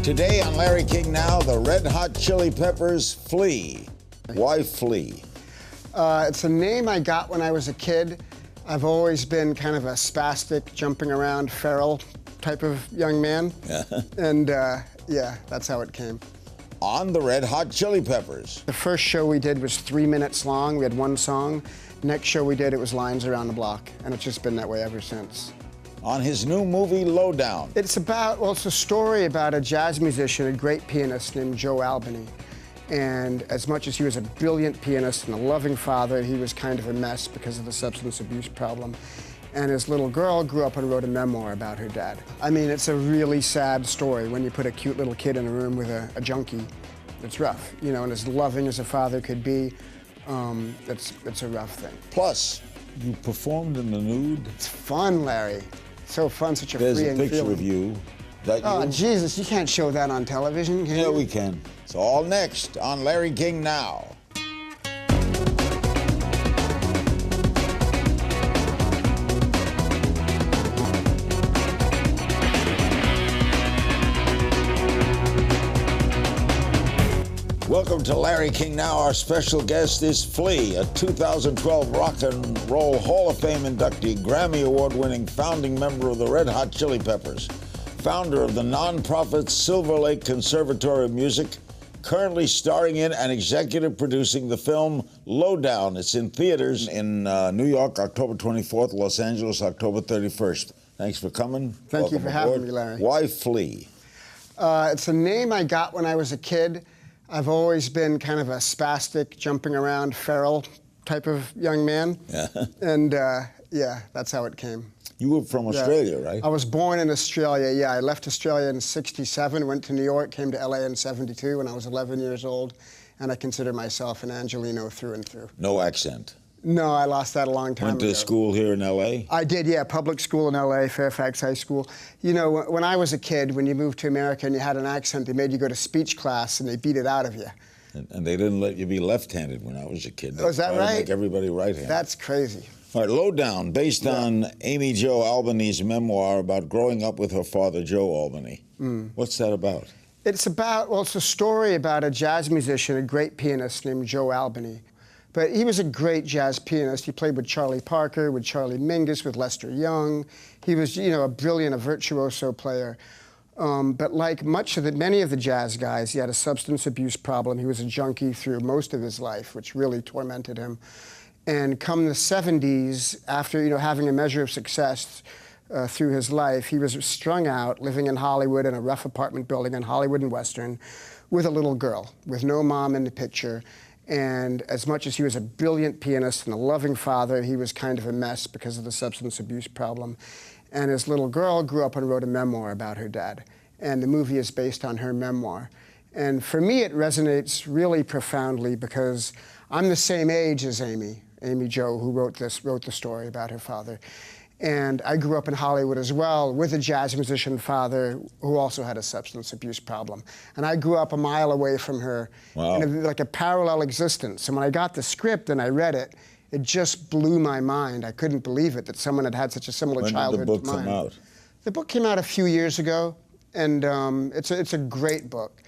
Today on Larry King Now, the Red Hot Chili Peppers, Flea. Why Flea? It's a name I got when I was a kid. I've always been kind of a spastic, jumping around, feral type of young man. And yeah, that's how it came. On the Red Hot Chili Peppers. The first show we did was 3 minutes long. We had one song. Next show we did, it was Lines Around the Block. And it's just been that way ever since. On his new movie, Lowdown. It's a story about a jazz musician, a great pianist named Joe Albany. And as much as he was a brilliant pianist and a loving father, he was kind of a mess because of the substance abuse problem. And his little girl grew up and wrote a memoir about her dad. I mean, it's a really sad story when you put a cute little kid in a room with a junkie. It's rough, you know, and as loving as a father could be, it's a rough thing. Plus, you performed in the nude. It's fun, Larry. So fun, such a There's freeing a picture feeling. of you. That Oh, you? Jesus, you can't show that on television, can you? Yeah, we can. It's all next on Larry King Now. Welcome to Larry King Now. Our special guest is Flea, a 2012 Rock and Roll Hall of Fame inductee, Grammy Award-winning founding member of the Red Hot Chili Peppers, founder of the nonprofit Silver Lake Conservatory of Music, currently starring in and executive producing the film Lowdown. It's in theaters in New York, October 24th, Los Angeles, October 31st. Thanks for coming. Thank you for having aboard. me, Larry. Why Flea? It's a name I got when I was a kid. I've always been kind of a spastic, jumping around, feral type of young man. Yeah. And yeah, that's how it came. You were from Australia, right? I was born in Australia, yeah. I left Australia in '67, went to New York, came to LA in '72 when I was 11 years old, and I consider myself an Angelino through and through. No accent. No, I lost that a long time ago. Went to school here in L.A.? I did, yeah, public school in L.A., Fairfax High School. You know, when I was a kid, when you moved to America and you had an accent, they made you go to speech class and they beat it out of you. And they didn't let you be left-handed when I was a kid. Oh, is that tried to right? make everybody right-handed. That's crazy. All right, Lowdown, based on Amy Jo Albany's memoir about growing up with her father, Joe Albany. What's that about? It's a story about a jazz musician, a great pianist named Joe Albany. But he was a great jazz pianist. He played with Charlie Parker, with Charlie Mingus, with Lester Young. He was, you know, a virtuoso player. But like many of the jazz guys, he had a substance abuse problem. He was a junkie through most of his life, which really tormented him. And come the 70s, after, you know, having a measure of success through his life, he was strung out, living in Hollywood in a rough apartment building in Hollywood and Western, with a little girl, with no mom in the picture. And as much as he was a brilliant pianist and a loving father, he was kind of a mess because of the substance abuse problem. And his little girl grew up and wrote a memoir about her dad. And the movie is based on her memoir. And for me, it resonates really profoundly because I'm the same age as Amy Jo, who wrote the story about her father. And I grew up in Hollywood as well with a jazz musician father who also had a substance abuse problem. And I grew up a mile away from her in like a parallel existence. And when I got the script and I read it, it just blew my mind. I couldn't believe it that someone had had such a similar childhood to mine. When did the book come out? The book came out a few years ago, and it's a great book.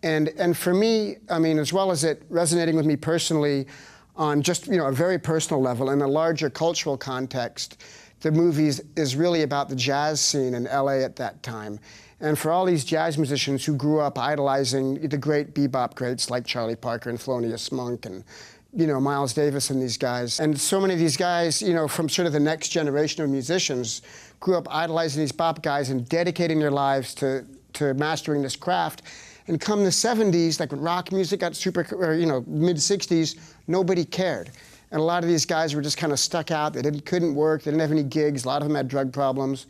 And for me, I mean, as well as it resonating with me personally on just, you know, a very personal level, in a larger cultural context, the movie is really about the jazz scene in LA at that time. And for all these jazz musicians who grew up idolizing the great bebop greats like Charlie Parker and Thelonious Monk and, you know, Miles Davis and these guys. And so many of these guys, you know, from sort of the next generation of musicians grew up idolizing these bop guys and dedicating their lives to mastering this craft. And come the 70s, like when rock music got mid-60s, nobody cared. And a lot of these guys were just kind of stuck out. They couldn't work. They didn't have any gigs. A lot of them had drug problems.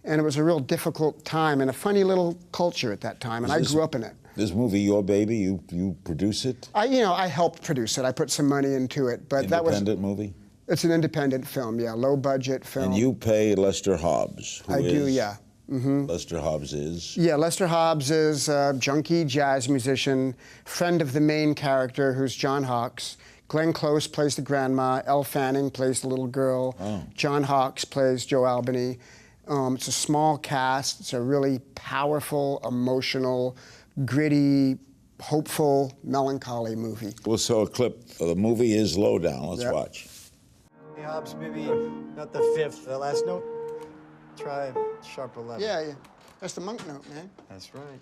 And it was a real difficult time and a funny little culture at that time. And I grew up in it. This movie, your baby, you produce it? I helped produce it. I put some money into it. But Independent movie? It's an independent film, yeah, low budget film. And you pay Lester Hobbs. I do, yeah. Mm-hmm. Lester Hobbs is? Yeah, Lester Hobbs is a junkie jazz musician, friend of the main character, who's John Hawkes. Glenn Close plays the grandma. Elle Fanning plays the little girl. Oh. John Hawkes plays Joe Albany. It's a small cast. It's a really powerful, emotional, gritty, hopeful, melancholy movie. We'll show a clip. The movie is Lowdown. Let's watch. Hey, Hobbs, maybe not the fifth, the last note. Try sharp 11. Yeah. That's the monk note, man. That's right.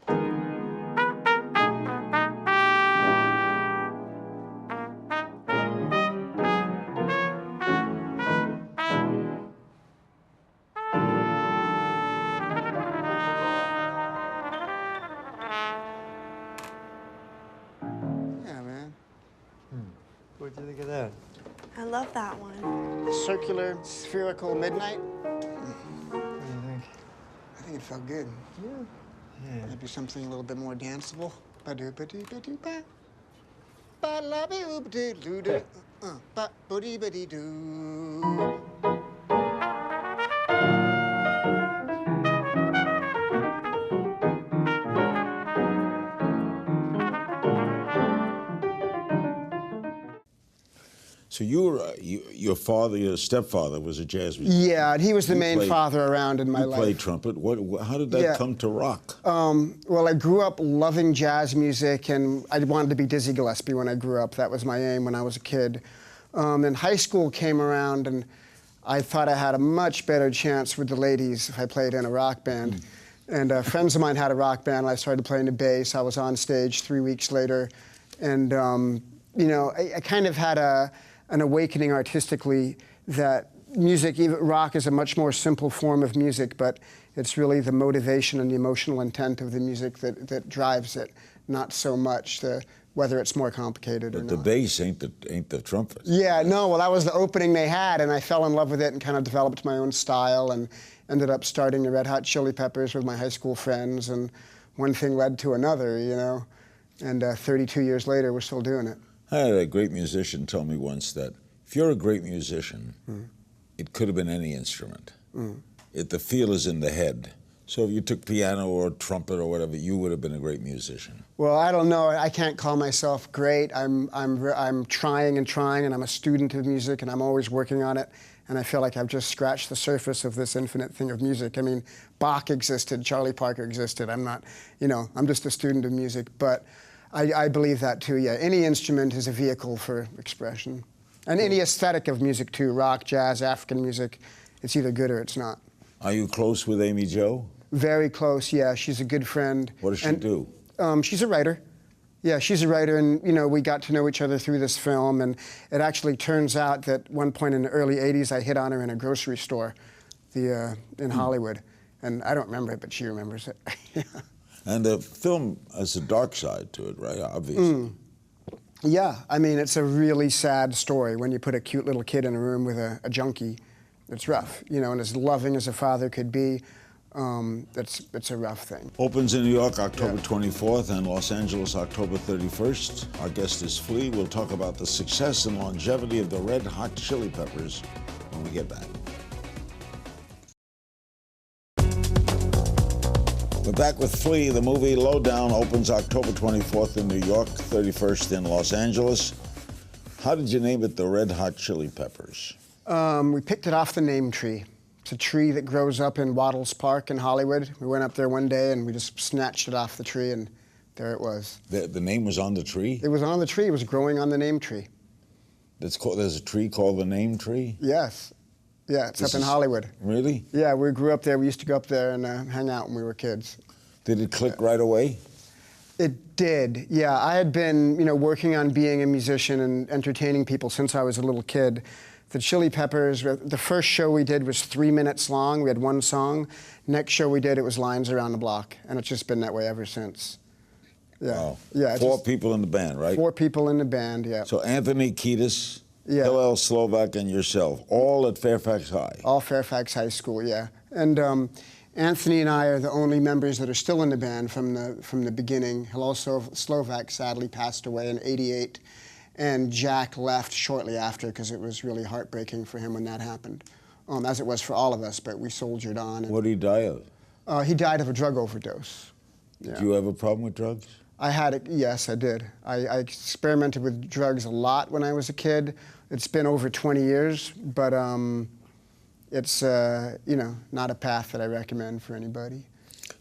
Yeah, man. What'd you think of that? I love that one. Circular, spherical midnight. What do you think? I think it felt good. Yeah. Maybe something a little bit more danceable. Ba-do-ba-doo-ba-doo-ba. Ba-la-ba-oo-ba-doo-doo-doo. Ba-bo-dee-ba-dee-doo. So your father, your stepfather, was a jazz musician. Yeah, and he was the main father around in my You life. played trumpet. How did that come to rock? Well, I grew up loving jazz music, and I wanted to be Dizzy Gillespie when I grew up. That was my aim when I was a kid. And high school came around, and I thought I had a much better chance with the ladies if I played in a rock band. And friends of mine had a rock band. I started playing the bass. I was on stage 3 weeks later. And, you know, I kind of had an awakening artistically that music, even rock, is a much more simple form of music, but it's really the motivation and the emotional intent of the music that drives it, not so much whether it's more complicated or not. But the bass ain't the trumpet. Yeah, no, well, that was the opening they had, and I fell in love with it and kind of developed my own style and ended up starting the Red Hot Chili Peppers with my high school friends, and one thing led to another, you know, and 32 years later, we're still doing it. I had a great musician tell me once that if you're a great musician, it could have been any instrument. The feel is in the head. So if you took piano or trumpet or whatever, you would have been a great musician. Well, I don't know. I can't call myself great. I'm trying and trying, and I'm a student of music, and I'm always working on it. And I feel like I've just scratched the surface of this infinite thing of music. I mean, Bach existed, Charlie Parker existed. I'm not, you know, I'm just a student of music, but I believe that too, yeah. Any instrument is a vehicle for expression. And any aesthetic of music too, rock, jazz, African music, it's either good or it's not. Are you close with Amy Jo? Very close, yeah. She's a good friend. What does she do? She's a writer. Yeah, she's a writer, and you know, we got to know each other through this film, and it actually turns out that one point in the early 80s, I hit on her in a grocery store in Hollywood. And I don't remember it, but she remembers it. Yeah. And the film has a dark side to it, right? Obviously. Yeah, I mean, it's a really sad story when you put a cute little kid in a room with a junkie. It's rough, you know, and as loving as a father could be, it's a rough thing. Opens in New York October 24th and Los Angeles October 31st. Our guest is Flea. We'll talk about the success and longevity of the Red Hot Chili Peppers when we get back. We're back with Flea. The movie Lowdown opens October 24th in New York, 31st in Los Angeles. How did you name it the Red Hot Chili Peppers? We picked it off the name tree. It's a tree that grows up in Waddles Park in Hollywood. We went up there one day and we just snatched it off the tree, and there it was. The name was on the tree? It was on the tree. It was growing on the name tree. There's a tree called the name tree? Yes. Yeah, it's up in Hollywood. Really? Yeah, we grew up there. We used to go up there and hang out when we were kids. Did it click right away? It did, yeah. I had been, you know, working on being a musician and entertaining people since I was a little kid. The Chili Peppers, the first show we did was 3 minutes long. We had one song. Next show we did, it was Lines Around the Block, and it's just been that way ever since. Yeah. Wow. Yeah. Four people in the band, right? 4 people in the band, yeah. So Anthony Kiedis, Hillel Slovak, and yourself, all at Fairfax High. All Fairfax High School, yeah. And Anthony and I are the only members that are still in the band from the beginning. Hillel Slovak sadly passed away in '88, and Jack left shortly after because it was really heartbreaking for him when that happened, as it was for all of us, but we soldiered on. What did he die of? He died of a drug overdose. Yeah. Did you have a problem with drugs? I had it, yes, I did. I experimented with drugs a lot when I was a kid. It's been over 20 years, but it's you know, not a path that I recommend for anybody.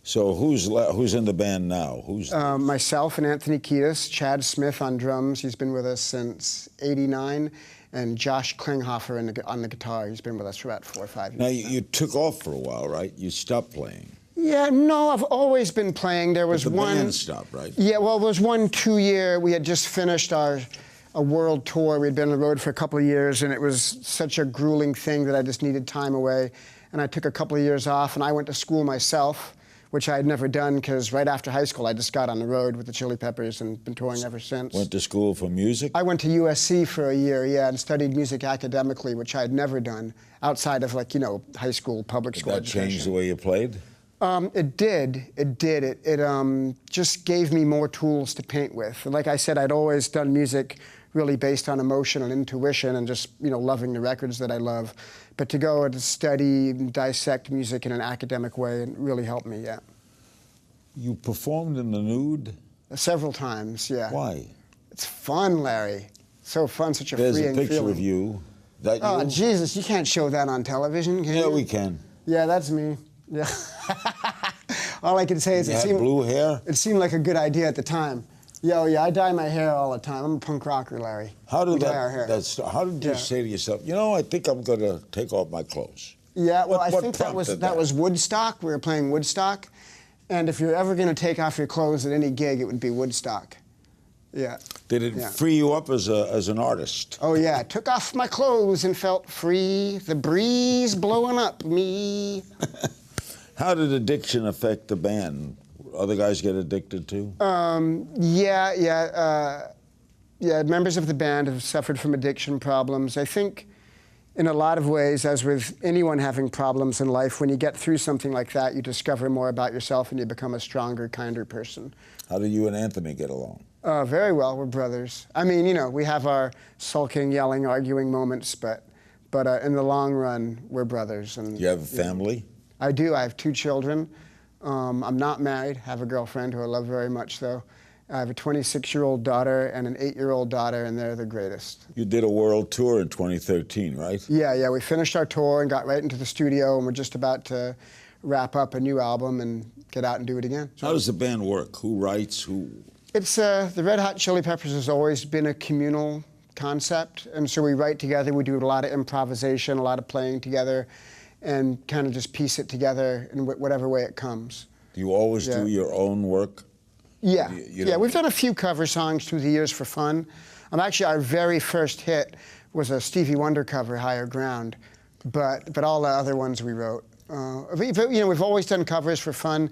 So who's in the band now? Who's myself and Anthony Kiedis, Chad Smith on drums. He's been with us since '89, and Josh Klinghoffer on the guitar. He's been with us for about 4 or 5 years. Now you took off for a while, right? You stopped playing. Yeah, no, I've always been playing. There was But the one. band stopped, right? Yeah, well, there was 1 2-year. We had just finished a world tour. We'd been on the road for a couple of years, and it was such a grueling thing that I just needed time away. And I took a couple of years off, and I went to school myself, which I had never done because right after high school I just got on the road with the Chili Peppers and been touring ever since. Went to school for music? I went to USC for a year, yeah, and studied music academically, which I had never done outside of, like, you know, high school, public school Did that education. change the way you played? It did. It just gave me more tools to paint with. And like I said, I'd always done music really based on emotion and intuition and just, you know, loving the records that I love. But to go and study and dissect music in an academic way, it really helped me, yeah. You performed in the nude? Several times, yeah. Why? It's fun, Larry. So fun, such a There's freeing a picture feeling. of you. That Oh, you? Jesus, you can't show that on television, can you? Yeah, we can. Yeah, that's me. Yeah. All I can say is You had blue hair? it seemed like a good idea at the time. Yeah, I dye my hair all the time. I'm a punk rocker, Larry. How We did dye our hair. how did you Yeah. say to yourself, you know, I think I'm going to take off my clothes? Yeah, well, What I think that prompted was Woodstock. We were playing Woodstock. And if you're ever going to take off your clothes at any gig, it would be Woodstock. Yeah. Did it Yeah. free you up as an artist? Oh, yeah. I took off my clothes and felt free. The breeze blowing up me. How did addiction affect the band? Other guys get addicted too? Yeah, members of the band have suffered from addiction problems. I think in a lot of ways, as with anyone having problems in life, when you get through something like that, you discover more about yourself and you become a stronger, kinder person. How do you and Anthony get along? Very well, we're brothers. I mean, you know, we have our sulking, yelling, arguing moments, but in the long run, we're brothers. And Do you have a family? I do. I have 2 children. I'm not married. I have a girlfriend who I love very much, though. I have a 26-year-old daughter and an 8-year-old daughter, and they're the greatest. You did a world tour in 2013, right? Yeah. We finished our tour and got right into the studio, and we're just about to wrap up a new album and get out and do it again. How does the band work? Who writes? Who? It's the Red Hot Chili Peppers has always been a communal concept, and so we write together. We do a lot of improvisation, a lot of playing together, and kind of just piece it together in whatever way it comes. Do you always do your own work? Yeah, You we've done a few cover songs through the years for fun. Actually, our very first hit was a Stevie Wonder cover, Higher Ground, but all the other ones we wrote. We've always done covers for fun,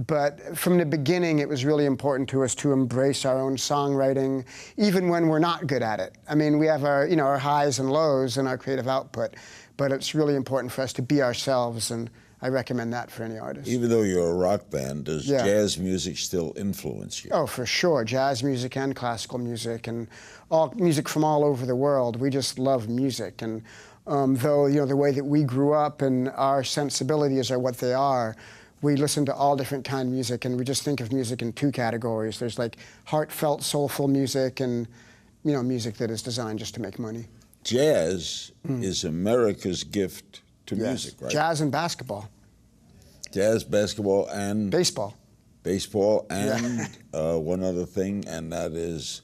but from the beginning, it was really important to us to embrace our own songwriting, even when we're not good at it. I mean, we have our highs and lows in our creative output, but it's really important for us to be ourselves, and I recommend that for any artist. Even though you're a rock band, does Yeah. jazz music still influence you? Oh, for sure. Jazz music and classical music and all music from all over the world. We just love music. And though, the way that we grew up and our sensibilities are what they are, we listen to all different kind of music, and we just think of music in 2 categories. There's like heartfelt, soulful music and, music that is designed just to make money. Jazz is America's gift to music, right? Jazz and basketball. Jazz, basketball, and Baseball. baseball, and one other thing, and that is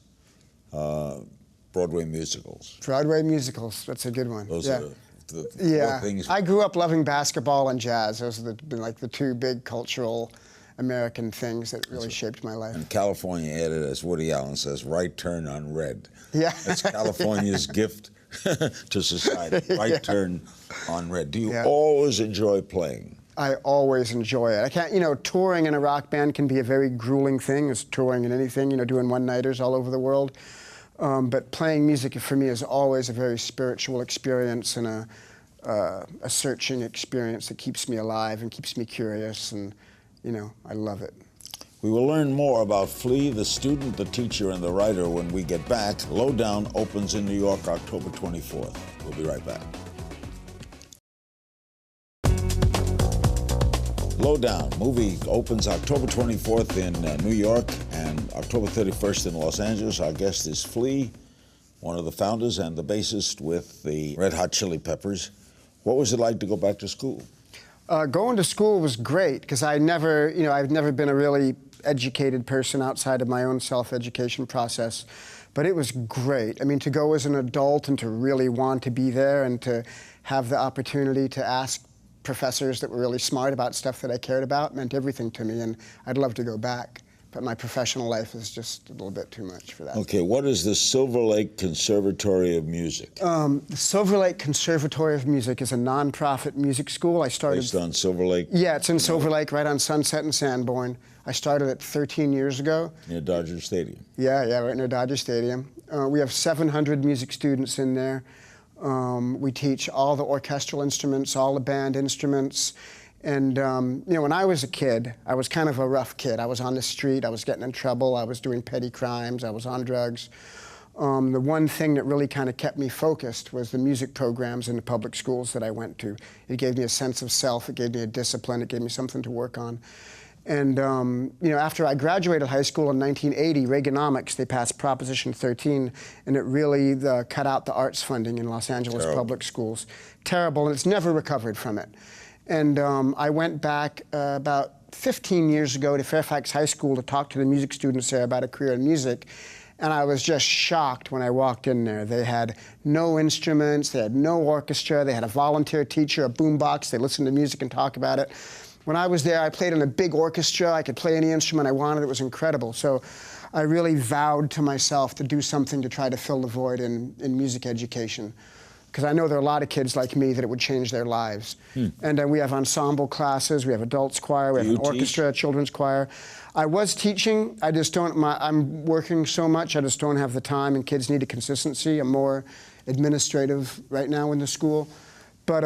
Broadway musicals. Broadway musicals. That's a good one. Those yeah. are the 4 things. I grew up loving basketball and jazz. Those have been like the 2 big cultural American things that really shaped my life. And California added, as Woody Allen says, right turn on red. Yeah. That's California's gift to society, right turn on red. Do you always enjoy playing? I always enjoy it. I can't, touring in a rock band can be a very grueling thing, as touring in anything, doing one-nighters all over the world. But playing music for me is always a very spiritual experience and a searching experience that keeps me alive and keeps me curious, and, I love it. We will learn more about Flea, the student, the teacher, and the writer when we get back. Lowdown opens in New York October 24th. We'll be right back. Lowdown movie opens October 24th in New York and October 31st in Los Angeles. Our guest is Flea, one of the founders and the bassist with the Red Hot Chili Peppers. What was it like to go back to school? Going to school was great because I've never been a really educated person outside of my own self-education process. But it was great. I mean, to go as an adult and to really want to be there and to have the opportunity to ask professors that were really smart about stuff that I cared about meant everything to me, and I'd love to go back. But my professional life is just a little bit too much for that. Okay, what is the Silver Lake Conservatory of Music? The Silver Lake Conservatory of Music is a nonprofit music school. I started... Based on Silver Lake? Yeah, it's in Silver Lake, right on Sunset and Sanborn. I started it 13 years ago. Near Dodger Stadium? Yeah, right near Dodger Stadium. We have 700 music students in there. We teach all the orchestral instruments, all the band instruments. And, you know, when I was a kid, I was kind of a rough kid. I was on the street, I was getting in trouble, I was doing petty crimes, I was on drugs. The one thing that really kind of kept me focused was the music programs in the public schools that I went to. It gave me a sense of self, it gave me a discipline, it gave me something to work on. And, you know, after I graduated high school in 1980, Reaganomics, they passed Proposition 13, and it really cut out the arts funding in Los Angeles public schools. Terrible, and it's never recovered from it. And I went back about 15 years ago to Fairfax High School to talk to the music students there about a career in music. And I was just shocked when I walked in there. They had no instruments, they had no orchestra, they had a volunteer teacher, a boombox, they listened to music and talk about it. When I was there, I played in a big orchestra. I could play any instrument I wanted. It was incredible. So I really vowed to myself to do something to try to fill the void in music education. Because I know there are a lot of kids like me that it would change their lives. And we have ensemble classes, we have adults choir, we have an orchestra, children's choir. I was teaching, I just don't, I'm working so much, I just don't have the time, and kids need a consistency. I'm more administrative right now in the school. But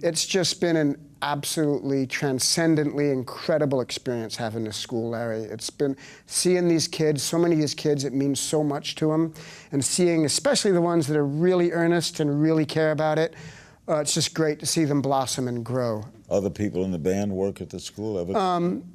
it's just been an absolutely transcendently incredible experience having this school, Larry. It's been seeing these kids, so many of these kids, it means so much to them, and seeing especially the ones that are really earnest and really care about it, it's just great to see them blossom and grow. Other people in the band work at the school ever?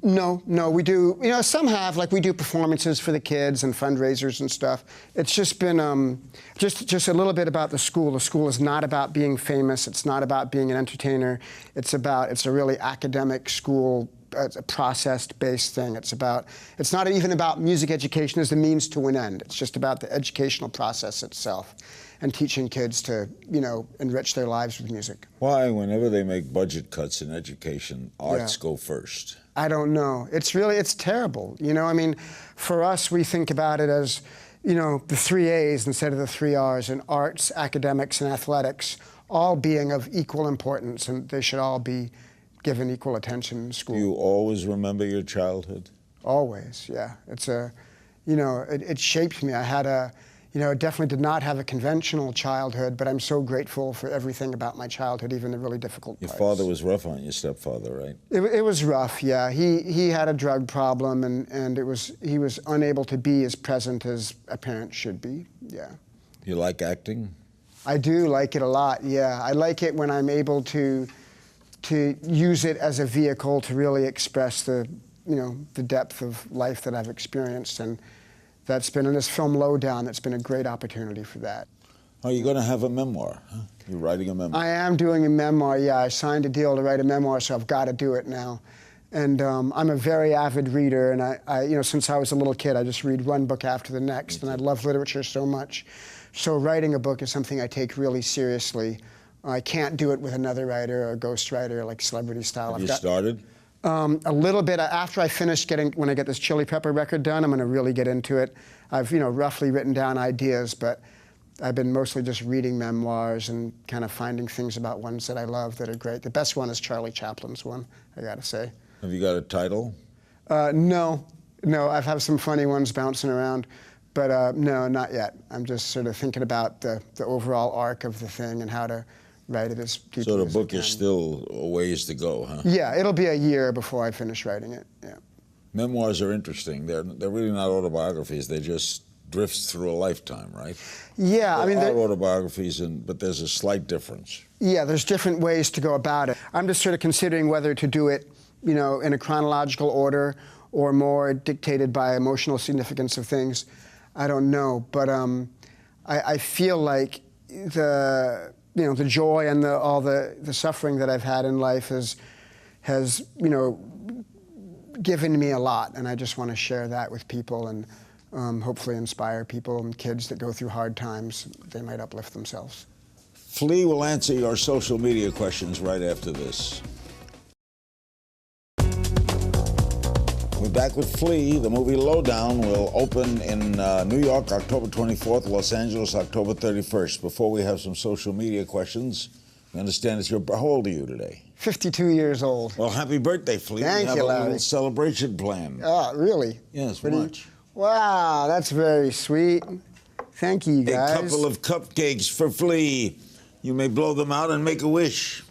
No, we do, you know, some have, like we do performances for the kids and fundraisers and stuff. It's just been just a little bit about the school. The school is not about being famous. It's not about being an entertainer. It's a really academic school. It's a process-based thing. It's not even about music education as the means to an end. It's just about the educational process itself and teaching kids to, you know, enrich their lives with music. Why, whenever they make budget cuts in education, arts go first? I don't know. It's terrible. You know, I mean, for us, we think about it as, you know, the 3 A's instead of the 3 R's, and arts, academics, and athletics all being of equal importance, and they should all be given equal attention in school. Do you always remember your childhood? Always, yeah. You know, it shaped me. I had you know, definitely did not have a conventional childhood, but I'm so grateful for everything about my childhood, even the really difficult parts. Your father was rough on your stepfather, right? It was rough, yeah. He had a drug problem, and he was unable to be as present as a parent should be, yeah. You like acting? I do like it a lot, yeah. I like it when I'm able to use it as a vehicle to really express the depth of life that I've experienced, and that's been in this film Lowdown. That's been a great opportunity for that. Are you going to have a memoir? Huh? You're writing a memoir? I am doing a memoir, yeah. I signed a deal to write a memoir, so I've got to do it now. And I'm a very avid reader, and I you know, since I was a little kid, I just read one book after the next, and I love literature so much. So writing a book is something I take really seriously. I can't do it with another writer or a ghostwriter, like celebrity style. Have you started? A little bit after I finish when I get this Chili Pepper record done, I'm going to really get into it. I've, you know, roughly written down ideas, but I've been mostly just reading memoirs and kind of finding things about ones that I love that are great. The best one is Charlie Chaplin's one, I got to say. Have you got a title? No, I've had some funny ones bouncing around, but no, not yet. I'm just sort of thinking about the overall arc of the thing and how to write it as deeply as I can. So the book is still a ways to go, huh? Yeah, it'll be a year before I finish writing it, yeah. Memoirs are interesting. They're really not autobiographies. They just drifts through a lifetime, right? Yeah, I mean, they're autobiographies, but there's a slight difference. Yeah, there's different ways to go about it. I'm just sort of considering whether to do it, you know, in a chronological order or more dictated by emotional significance of things. I don't know, but I feel like you know, the joy and all the suffering that I've had in life has you know, given me a lot, and I just want to share that with people and hopefully inspire people and kids that go through hard times. They might uplift themselves. Flea will answer your social media questions right after this. We're back with Flea. The movie Lowdown will open in New York October 24th, Los Angeles October 31st. Before we have some social media questions, we understand it's your, how old are you today? 52 years old. Well, happy birthday, Flea. Thank you, We have a Larry. little celebration planned. Oh, really? Yes, Pretty much. Wow, that's very sweet. Thank you, guys. A couple of cupcakes for Flea. You may blow them out and make a wish.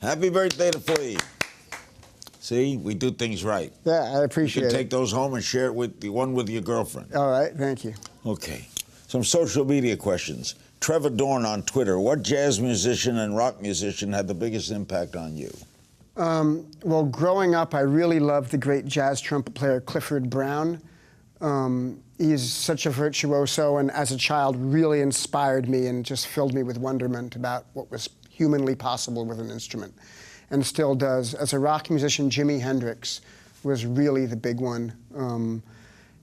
Happy birthday to Flea. See, we do things right. Yeah, I appreciate You it. can take those home and share it with the one with your girlfriend. All right, thank you. Okay. Some social media questions. Trevor Dorn on Twitter. What jazz musician and rock musician had the biggest impact on you? Well, growing up, I really loved the great jazz trumpet player Clifford Brown. He's such a virtuoso, and as a child really inspired me and just filled me with wonderment about what was humanly possible with an instrument, and still does. As a rock musician, Jimi Hendrix was really the big one.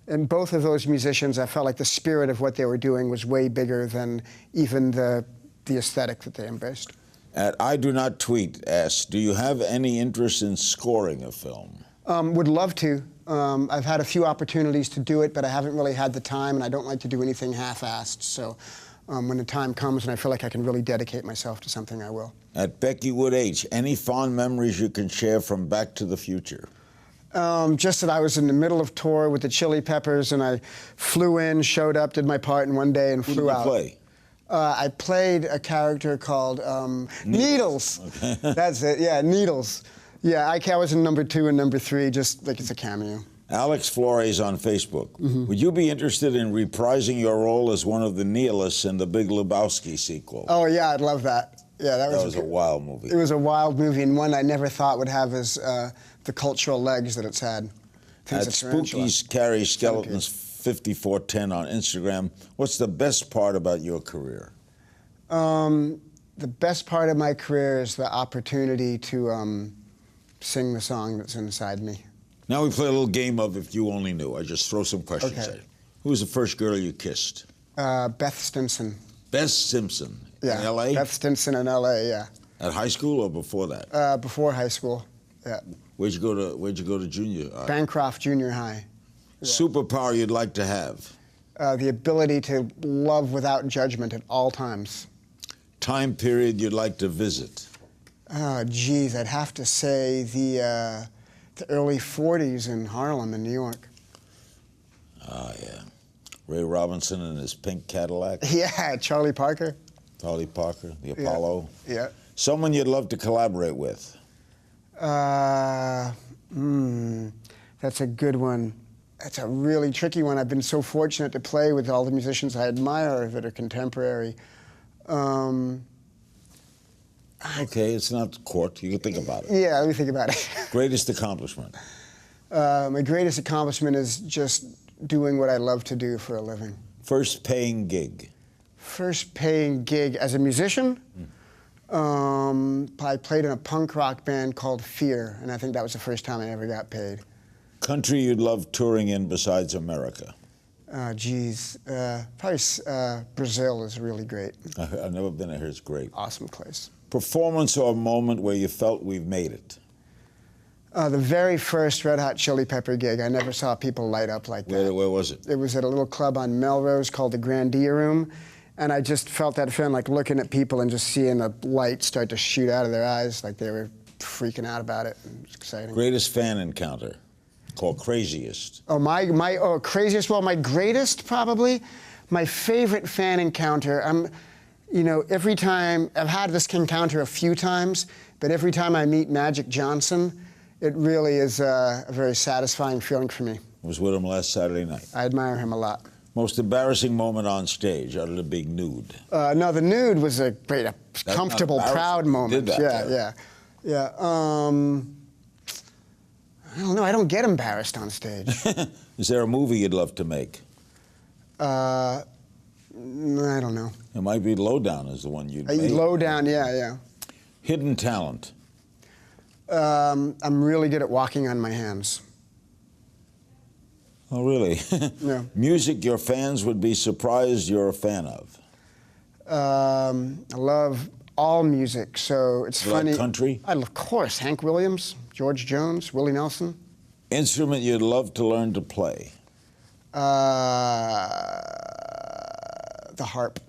And both of those musicians, I felt like the spirit of what they were doing was way bigger than even the aesthetic that they embraced. At I Do Not Tweet asks, do you have any interest in scoring a film? Would love to. I've had a few opportunities to do it, but I haven't really had the time, and I don't like to do anything half-assed. So when the time comes and I feel like I can really dedicate myself to something, I will. At Becky Wood H, any fond memories you can share from Back to the Future? Just that I was in the middle of tour with the Chili Peppers, and I flew in, showed up, did my part in one day, and flew out. Who did you play? I played a character called Needles. Okay. That's it, yeah, Needles. Yeah, I was in number 2 and number 3, just like it's a cameo. Alex Flores on Facebook. Mm-hmm. Would you be interested in reprising your role as one of the nihilists in the Big Lebowski sequel? Oh, yeah, I'd love that. Yeah, that was a wild movie. It was a wild movie, and one I never thought would have as the cultural legs that it's had. At Spookies Carry Skeletons 5410 on Instagram, what's the best part about your career? The best part of my career is the opportunity to sing the song that's inside me. Now we play a little game of If You Only Knew. I just throw some questions at you. Who was the first girl you kissed? Beth Stinson. Beth Simpson. Yeah. In L.A.? Beth Stinson in L.A., yeah. At high school or before that? Before high school, yeah. Where'd you go to junior? Bancroft Junior High. Yeah. Superpower you'd like to have? The ability to love without judgment at all times. Time period you'd like to visit? Oh, geez, I'd have to say the early 40s in Harlem in New York. Oh, yeah. Ray Robinson and his pink Cadillac? Yeah, Charlie Parker. Charlie Parker, the Apollo? Yeah. Someone you'd love to collaborate with? That's a good one. That's a really tricky one. I've been so fortunate to play with all the musicians I admire that are contemporary. Okay, it's not court. You can think about it. Yeah, let me think about it. Greatest accomplishment? My greatest accomplishment is just doing what I love to do for a living. First paying gig? First paying gig as a musician? I played in a punk rock band called Fear, and I think that was the first time I ever got paid. Country you'd love touring in besides America? Probably Brazil is really great. I've never been there. It's great. Awesome place. Performance or moment where you felt we've made it? The very first Red Hot Chili Pepper gig, I never saw people light up like that. Where was it? It was at a little club on Melrose called the Grandia Room, and I just felt that feeling like looking at people and just seeing the light start to shoot out of their eyes, like they were freaking out about it. It was exciting. Greatest fan encounter? Called craziest. Oh, my craziest, well, my greatest probably. My favorite fan encounter, you know, every time, I've had this encounter a few times, but every time I meet Magic Johnson, it really is a very satisfying feeling for me. I was with him last Saturday night. I admire him a lot. Most embarrassing moment on stage, other than being nude? No, the nude was a comfortable, proud moment. Did that, Yeah. I don't know, I don't get embarrassed on stage. Is there a movie you'd love to make? I don't know. It might be Lowdown is the one you'd make. Lowdown, yeah. Hidden talent. I'm really good at walking on my hands. Oh, really? Yeah. Music your fans would be surprised you're a fan of. I love all music, so it's You funny. like country? Of course, Hank Williams, George Jones, Willie Nelson. Instrument you'd love to learn to play. The harp.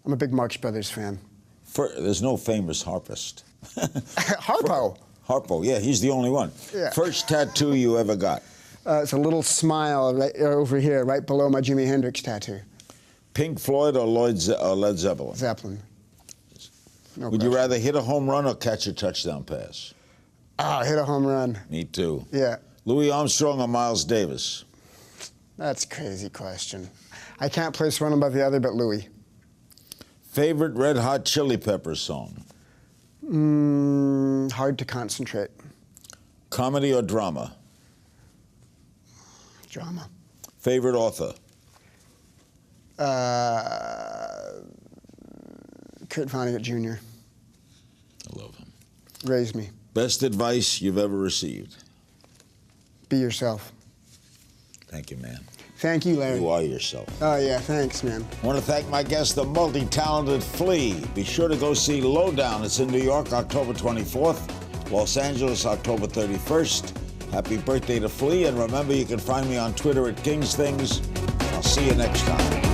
I'm a big Marx Brothers fan. There's no famous harpist. Harpo. Harpo, yeah, he's the only one. Yeah. First tattoo you ever got. It's a little smile right over here, right below my Jimi Hendrix tattoo. Pink Floyd or Led Zeppelin? Zeppelin. No Would you question. rather hit a home run or catch a touchdown pass? Hit a home run. Me too. Yeah. Louis Armstrong or Miles Davis? That's a crazy question. I can't place one above the other but Louis. Favorite Red Hot Chili Peppers song? Hard to concentrate. Comedy or drama? Drama. Favorite author? Kurt Vonnegut Jr. I love him. Raised me. Best advice you've ever received? Be yourself. Thank you, man. Thank you, Larry. You are yourself. Oh, yeah, thanks, man. I want to thank my guest, the multi-talented Flea. Be sure to go see Lowdown. It's in New York, October 24th, Los Angeles, October 31st. Happy birthday to Flea, and remember, you can find me on Twitter at King's Things. I'll see you next time.